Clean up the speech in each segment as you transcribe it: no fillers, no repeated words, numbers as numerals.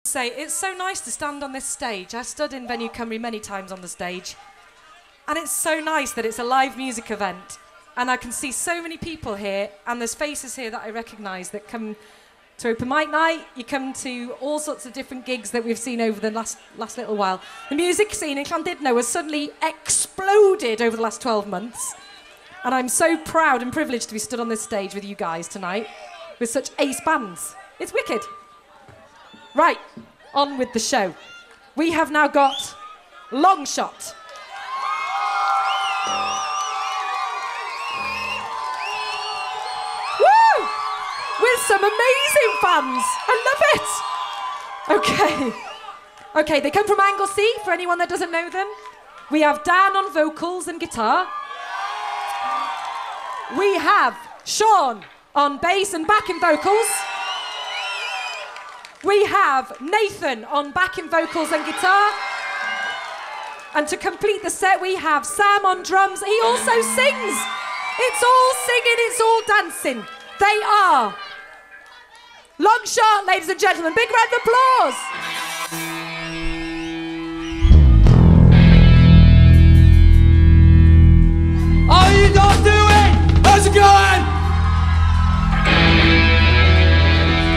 Say, it's so nice to stand on this stage. I've stood in Venue Cymru many times on the stage, and it's so nice that it's a live music event, and I can see so many people here, and there's faces here that I recognise that come to open mic night. You come to all sorts of different gigs that we've seen over the last little while. The music scene in Llandudno has suddenly exploded over the last 12 months, and I'm so proud and privileged to be stood on this stage with you guys tonight with such ace bands. It's wicked. Right, on with the show. We have now got Longshot. Woo! With some amazing fans. I love it. Okay, they come from Anglesey, for anyone that doesn't know them. We have Dan on vocals and guitar. We have Sean on bass and backing vocals. We have Nathan on backing vocals and guitar. And to complete the set, we have Sam on drums. He also sings. It's all singing, it's all dancing. They are Longshot, ladies and gentlemen. Big round of applause. How you not doing? How's it going?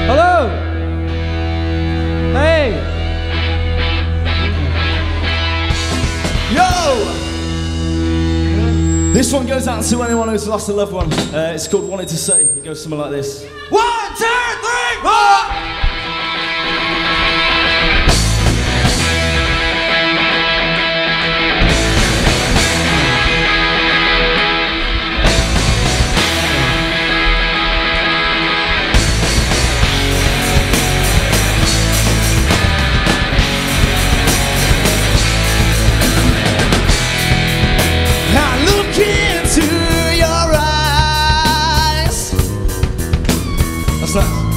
Hello. Hey! Yo! This one goes out to anyone who's lost a loved one. It's called Wanted to Say. It goes something like this. 1, 2, 3, 4! Into your eyes. That's that.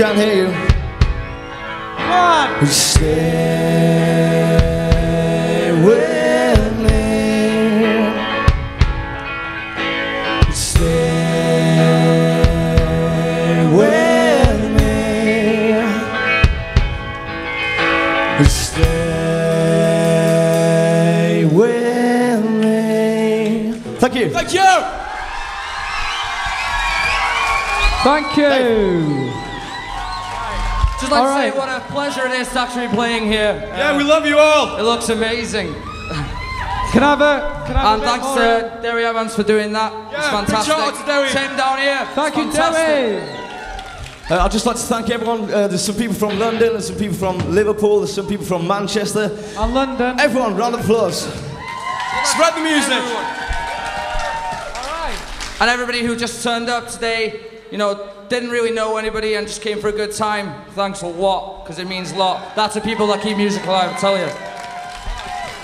can't hear you. Come on. Stay with me. Stay with me. Stay with me. Thank you. Thank you. Thank you. Just like to say what a pleasure it is to actually be playing here. Yeah, we love you all. It looks amazing. Can I have a And thanks to Derry Evans for doing that. It's fantastic. big shout out to Derry. Same down here. Thank It's you, fantastic. Derry. I'd just like to thank everyone. There's some people from London, there's some people from Liverpool, there's some people from Manchester. And London. Everyone, round of applause. Spread the music. And everybody who just turned up today, you know, didn't really know anybody and just came for a good time. Thanks a lot, because it means a lot. That's the people that keep music alive, I tell you.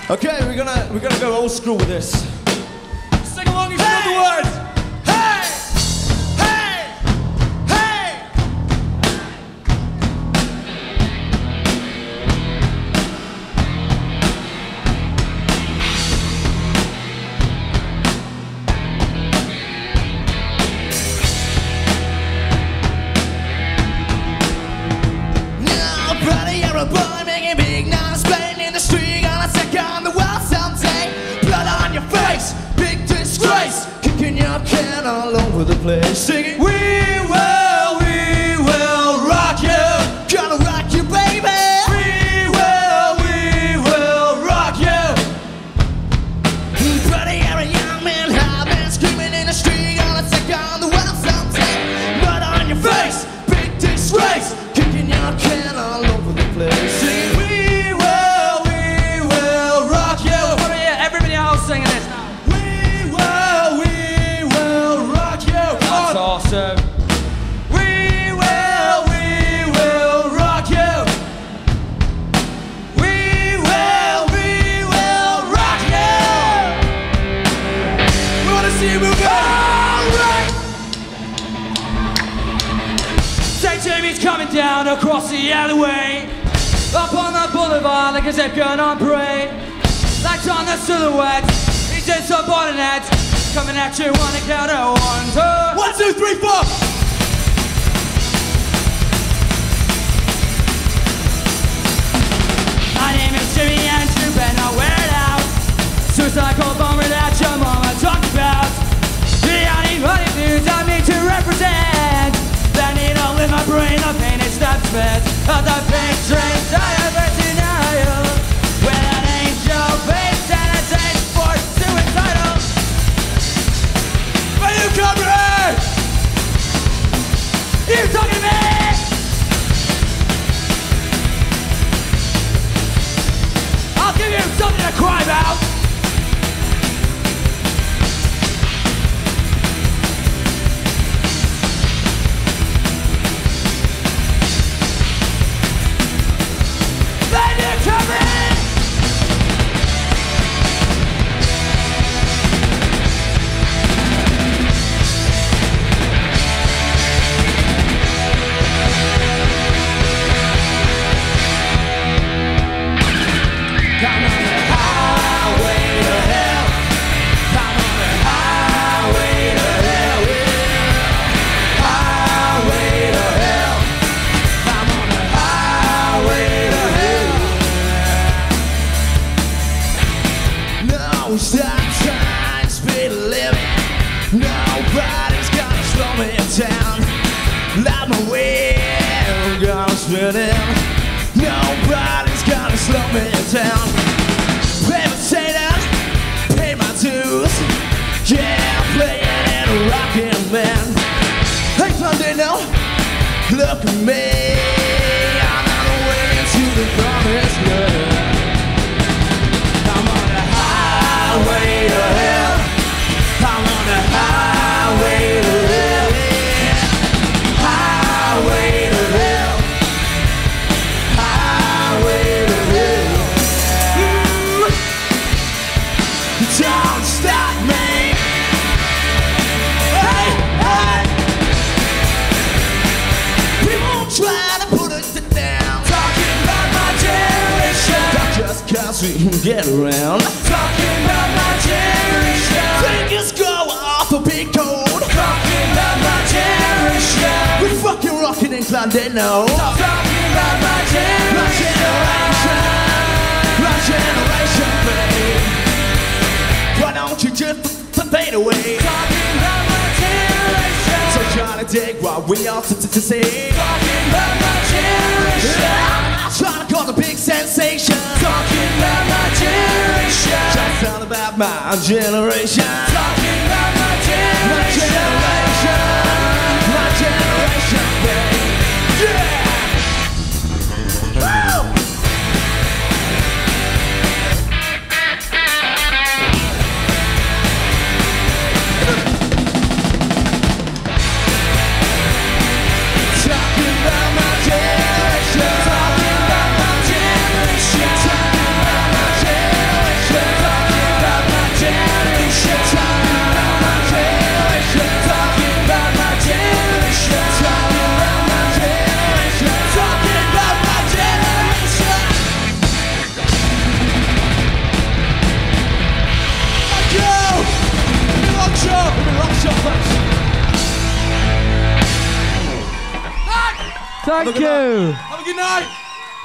Okay, we're gonna go old school with this. Sing along, you know the words. Hey! Hey! Hey! Now, brother, you're a boy making big noise, playing in the street, gonna take on the world someday. Blood on your face, big disgrace, kicking your can all over the place, singing, we will rock you, gonna rock you, baby. We will rock you. Brother, you're a young man, high man, screaming in the street, gonna take on the world someday. Blood on your face, big disgrace, kicking your can all over the place, singing, we will rock you. Everybody else singing this now. We will rock you. That's awesome. We will rock you. We will rock you. We wanna see you move on. Alright. St. Jamie's coming down across the alleyway, up on the boulevard like a zip gun on parade. Lights on the silhouette, he's in subordinate, coming at you on the count of 1, 2. 1, 2, 3, 4. My name is Jimmy and you better not wear it out. Suicide call bomber that your mama talked about. The only funny dudes I need to represent. That need to live my brain, the pain it stops bed. Of the big train, tired of denial. With an angel face and a taste for suicidal. Are you coming here? You talking to me? I'll give you something to cry about. Then you come in. Come on the highway to hell. Come on the highway to hell. Highway to hell. Come on the highway to hell. No stop trying to speed living. Nobody's gonna slow me down. Light my way, I'm gonna spin in. Nobody's gonna slow me down. Pay my potatoes, pay my dues. Yeah, I'm playing in a rockin' band. Hey, Blondino, look at me. I'm on the way to the promised land. I'm on the highway to hell. I'm on the highway to hell. Highway to hell. Highway to hell. Ooh. Don't stop me. Hey, hey. We won't try to get around. Talking about my generation. Fingers go off a big code. Talking about my generation. We fucking rockin' in Clandino. Talking about my generation. My generation, babe. Why don't you just fade away? Talking about my generation. So trying to dig what we all to say. Talking about my generation. Trying to cause a big sensation. Talking about my generation. Just all about my generation. Talking about my My generation. generation. My generation, babe. Yeah! Woo! Talking about my generation. Talking about my generation. Talking about my generation. Talking about my generation. Talking about my generation. Talking about my generation. Talking about my generation. Talking about my generation. Thank you! Long show! Long show, thanks. Thank you. Have a good night.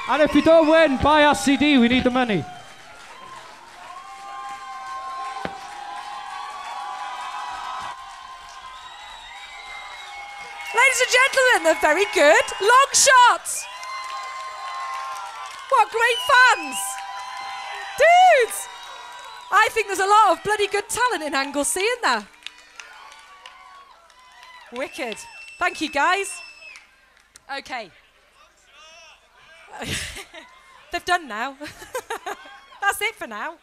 And if you don't win, buy our CD. We need the money. Ladies and gentlemen, they're very good. Long shots. What great fans. Dudes. I think there's a lot of bloody good talent in Anglesey, isn't there? Wicked. Thank you, guys. Okay. They've done now. That's it for now.